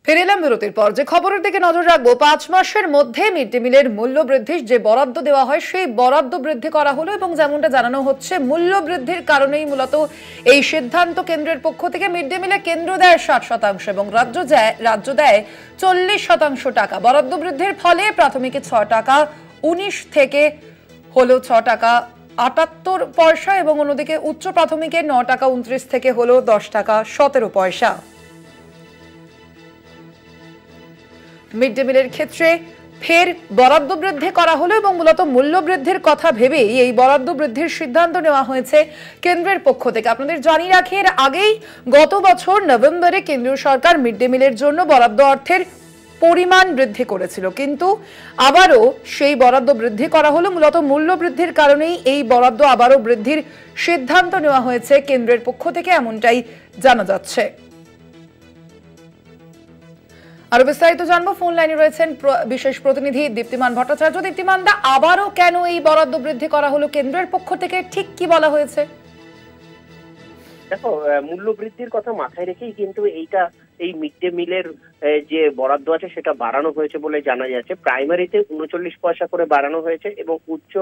ফিরে এলাম বিরতির পর। যে খবরের দিকে নজর রাখবো, 5 মাসের মধ্যে মিড ডে মিলের মূল্য বৃদ্ধির যে বরাদ্দ দেওয়া হয় সেই বরাদ্দ বৃদ্ধি করা হলো এবং যেমনটা জানানো হচ্ছে মূল্য বৃদ্ধির কারণেই মূলত এই সিদ্ধান্ত কেন্দ্রের পক্ষ থেকে। মিড ডে মিলে কেন্দ্র দেয় 60% এবং রাজ্য দেয় 40% টাকা। বরাদ্দ বৃদ্ধির ফলে প্রাথমিকে 6 টাকা 19 থেকে হলো 6 টাকা 78 পয়সা এবং অন্যদিকে উচ্চ প্রাথমিকে 9 টাকা 29 থেকে হলো 10 টাকা 17 পয়সা। মিড ডে মিলের ক্ষেত্রে ফের বরাদ্দ বৃদ্ধি করা হলো এবং মূলত মূল্য বৃদ্ধির কথা ভেবেই এই বরাদ্দ বৃদ্ধির সিদ্ধান্ত নেওয়া হয়েছে কেন্দ্রের পক্ষ থেকে। আপনাদের জানিয়ে রাখি, এর আগেই গত বছর নভেম্বরে কেন্দ্রীয় সরকার মিড ডে মিলের জন্য বরাদ্দ অর্থের পরিমাণ বৃদ্ধি করেছিল, কিন্তু আবারও সেই বরাদ্দ বৃদ্ধি করা হলো। মূলত মূল্য বৃদ্ধির কারণেই এই বরাদ্দ আবারও বৃদ্ধির সিদ্ধান্ত নেওয়া হয়েছে কেন্দ্রের পক্ষ থেকে, এমনটাই জানা যাচ্ছে। আরো বিস্তারিত জানবো, ফোন লাইনে রয়েছেন বিশেষ প্রতিনিধি দীপ্তিমান ভট্টাচার্য। দীপ্তিমান দা, আবারও কেন এই বরাদ্দ বৃদ্ধি করা হলো কেন্দ্রের পক্ষ থেকে, ঠিক কি বলা হয়েছে? দেখো, মূল্য বৃদ্ধির কথা মাথায় রেখেই কিন্তু এই মিড ডে মিলের যে বরাদ্দ আছে সেটা বাড়ানো হয়েছে বলে জানা যাচ্ছে। প্রাইমারিতে 39 পয়সা করে বাড়ানো হয়েছে এবং উচ্চ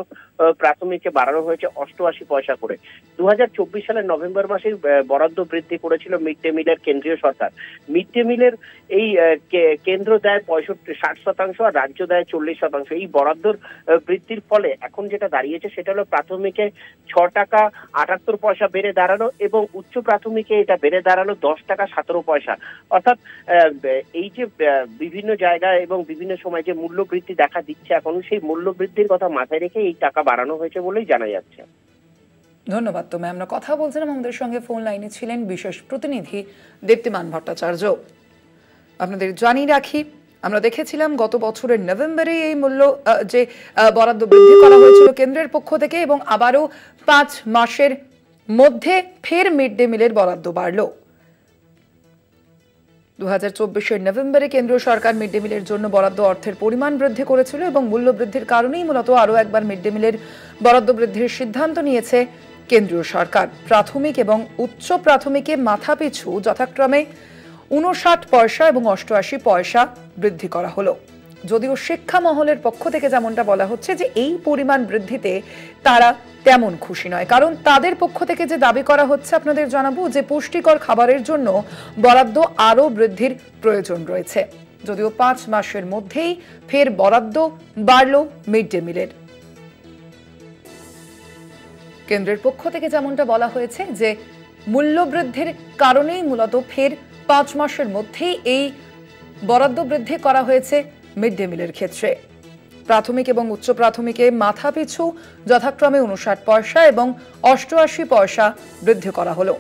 প্রাথমিকে বাড়ানো হয়েছে 88 পয়সা করে। 2024 সালের নভেম্বর মাসেই বরাদ্দ বৃদ্ধি করেছিল মিড ডে মিলের কেন্দ্রীয় সরকার। মিড ডে মিলের এই কেন্দ্র দেয় 60% আর রাজ্য দেয় 40%। এই বরাদ্দর বৃদ্ধির ফলে এখন যেটা দাঁড়িয়েছে সেটা হলো প্রাথমিকে 6 টাকা 78 পয়সা বেড়ে দাঁড়ানো এবং উচ্চ প্রাথমিকে এটা বেড়ে দাঁড়ানো 10 টাকা 17 পয়সা। অর্থাৎ এই যে বিভিন্ন জায়গায় এবং বিভিন্ন সময় যে মূল্য বৃদ্ধি দেখা দিচ্ছে এখন, সেই মূল্য বৃদ্ধির কথা মাথায় রেখে এই টাকা বাড়ানো হয়েছে বলেই জানা যাচ্ছে। ধন্যবাদ তুমি। আমরা কথা বলছিলাম, আমাদের সঙ্গে ফোন লাইনে ছিলেন বিশেষ প্রতিনিধি দীপ্তিমান ভট্টাচার্য। আপনাদের জানিয়ে রাখি, আমরা দেখেছিলাম গত বছরের নভেম্বরে এই মূল্য যে বরাদ্দ বৃদ্ধি করা হয়েছিল কেন্দ্রের পক্ষ থেকে এবং আবারও 5 মাসের মধ্যে ফের মিড ডে মিলের বরাদ্দ বাড়ল। 2024 নভেম্বরে কেন্দ্রীয় সরকার মিড ডে মিলের জন্য বরাদ্দ অর্থের পরিমাণ বৃদ্ধি করেছিল এবং মূল্য বৃদ্ধির কারণেই মূলত আরও একবার মিড ডে মিলের বরাদ্দ বৃদ্ধির সিদ্ধান্ত নিয়েছে কেন্দ্রীয় সরকার। প্রাথমিক এবং উচ্চ প্রাথমিকে মাথাপিছু যথাক্রমে 59 পয়সা এবং 88 পয়সা বৃদ্ধি করা হলো। যদিও শিক্ষা মহলের পক্ষ থেকে যেমনটা বলা হচ্ছে যে এই পরিমাণ বৃদ্ধিতে তারা তেমন খুশি নয়, কারণ তাদের পক্ষ থেকে যে দাবি করা হচ্ছে আপনাদের জানাবো যে পুষ্টিকর খাবারের জন্য বরাদ্দ আরও বৃদ্ধির প্রয়োজন রয়েছে। যদিও 5 মাসের মধ্যেই ফের বরাদ্দ বাড়ল মিড ডে মিলের। কেন্দ্রের পক্ষ থেকে যেমনটা বলা হয়েছে যে মূল্য বৃদ্ধির কারণেই মূলত ফের 5 মাসের মধ্যেই এই বরাদ্দ বৃদ্ধি করা হয়েছে মিড ডে মিলের ক্ষেত্রে। প্রাথমিক এবং উচ্চ প্রাথমিকে মাথাপিছু যথাক্রমে 59 পয়সা এবং 88 পয়সা বৃদ্ধি করা হলো।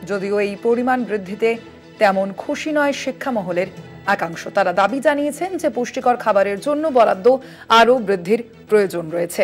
যদিও এই পরিমাণ বৃদ্ধিতে তেমন খুশি নয় শিক্ষা মহলের একাংশ। তারা দাবি জানিয়েছেন যে পুষ্টিকর খাবারের জন্য বরাদ্দ আরও বৃদ্ধির প্রয়োজন রয়েছে।